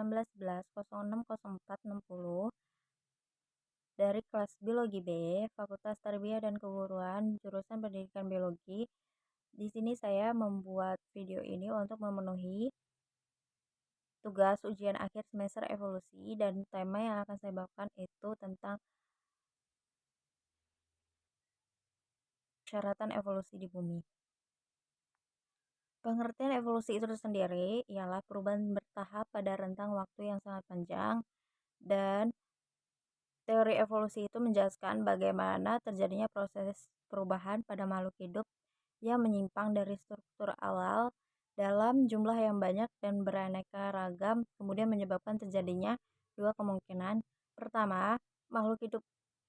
1911 06 04 60 dari kelas Biologi B, Fakultas Tarbiyah dan Keguruan, jurusan Pendidikan Biologi. Di sini saya membuat video ini untuk memenuhi tugas ujian akhir semester evolusi, dan tema yang akan saya bawakan itu tentang persyaratan evolusi di bumi. Pengertian evolusi itu sendiri ialah perubahan bertahap pada rentang waktu yang sangat panjang, dan teori evolusi itu menjelaskan bagaimana terjadinya proses perubahan pada makhluk hidup yang menyimpang dari struktur awal dalam jumlah yang banyak dan beraneka ragam, kemudian menyebabkan terjadinya dua kemungkinan. Pertama, makhluk hidup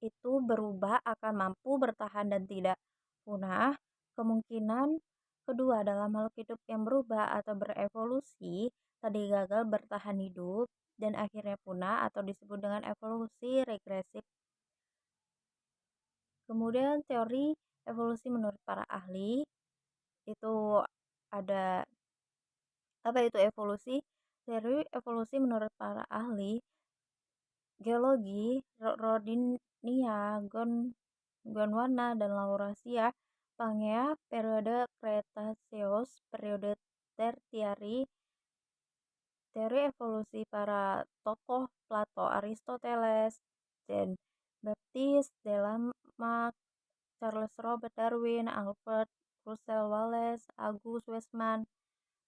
itu berubah akan mampu bertahan dan tidak punah. Kemungkinan kedua adalah makhluk hidup yang berubah atau berevolusi tadi gagal bertahan hidup dan akhirnya punah atau disebut dengan evolusi regresif. Kemudian teori evolusi menurut para ahli itu ada apa itu evolusi? Teori evolusi menurut para ahli geologi Rodinia Gondwana dan Laurasia Pangea periode Cretaceous periode Tertiary. Teori evolusi para tokoh Plato, Aristoteles, Jean Baptiste de Lamarck, Charles Robert Darwin, Alfred Russel Wallace, August Weismann.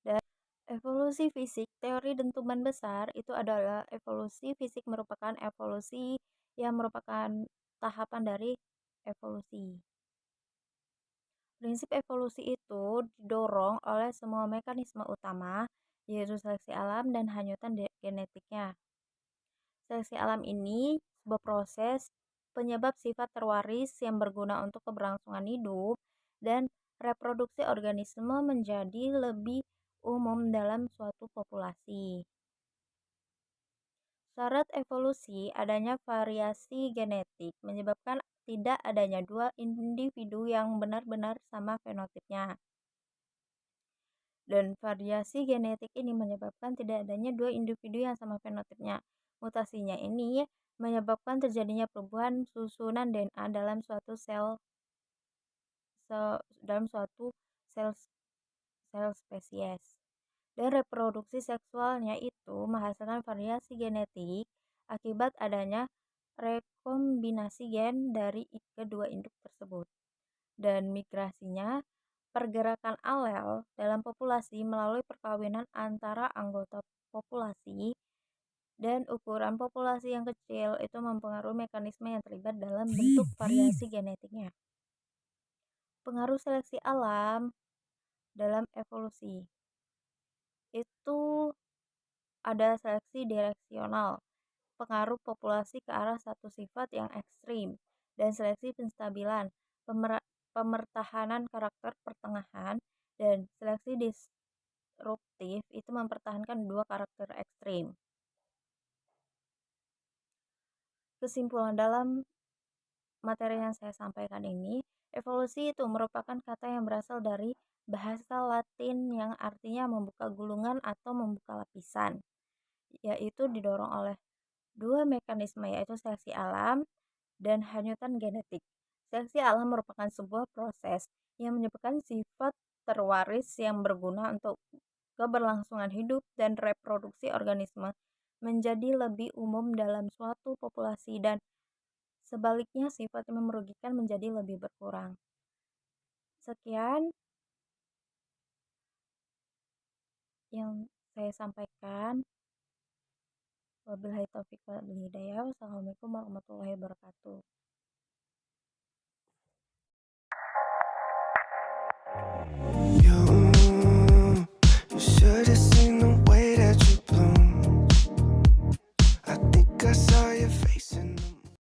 Dan evolusi fisik, teori dentuman besar itu adalah evolusi fisik merupakan evolusi yang merupakan tahapan dari evolusi. Prinsip evolusi itu didorong oleh semua mekanisme utama, yaitu seleksi alam dan hanyutan genetiknya. Seleksi alam ini sebuah proses penyebab sifat terwaris yang berguna untuk keberlangsungan hidup dan reproduksi organisme menjadi lebih umum dalam suatu populasi. Syarat evolusi adanya variasi genetik menyebabkan tidak adanya dua individu yang benar-benar sama fenotipnya. Dan variasi genetik ini menyebabkan tidak adanya dua individu yang sama fenotipnya. Mutasinya ini menyebabkan terjadinya perubahan susunan DNA dalam suatu sel spesies. Dan reproduksi seksualnya itu menghasilkan variasi genetik akibat adanya rekombinasi gen dari kedua induk tersebut. Dan migrasinya pergerakan alel dalam populasi melalui perkawinan antara anggota populasi, dan ukuran populasi yang kecil itu mempengaruhi mekanisme yang terlibat dalam bentuk variasi genetiknya. Pengaruh seleksi alam dalam evolusi itu ada seleksi direksional, pengaruh populasi ke arah satu sifat yang ekstrim, dan seleksi penstabilan, pemertahanan karakter pertengahan, dan seleksi disruptif itu mempertahankan dua karakter ekstrim. Kesimpulan dalam materi yang saya sampaikan ini, evolusi itu merupakan kata yang berasal dari bahasa Latin yang artinya membuka gulungan atau membuka lapisan, yaitu didorong oleh dua mekanisme, yaitu seleksi alam dan hanyutan genetik. Seleksi alam merupakan sebuah proses yang menyebabkan sifat terwaris yang berguna untuk keberlangsungan hidup dan reproduksi organisme menjadi lebih umum dalam suatu populasi, dan sebaliknya sifat yang merugikan menjadi lebih berkurang. Sekian yang saya sampaikan. Wabillahi taufiq wal hidayah. Wassalamualaikum warahmatullahi wabarakatuh.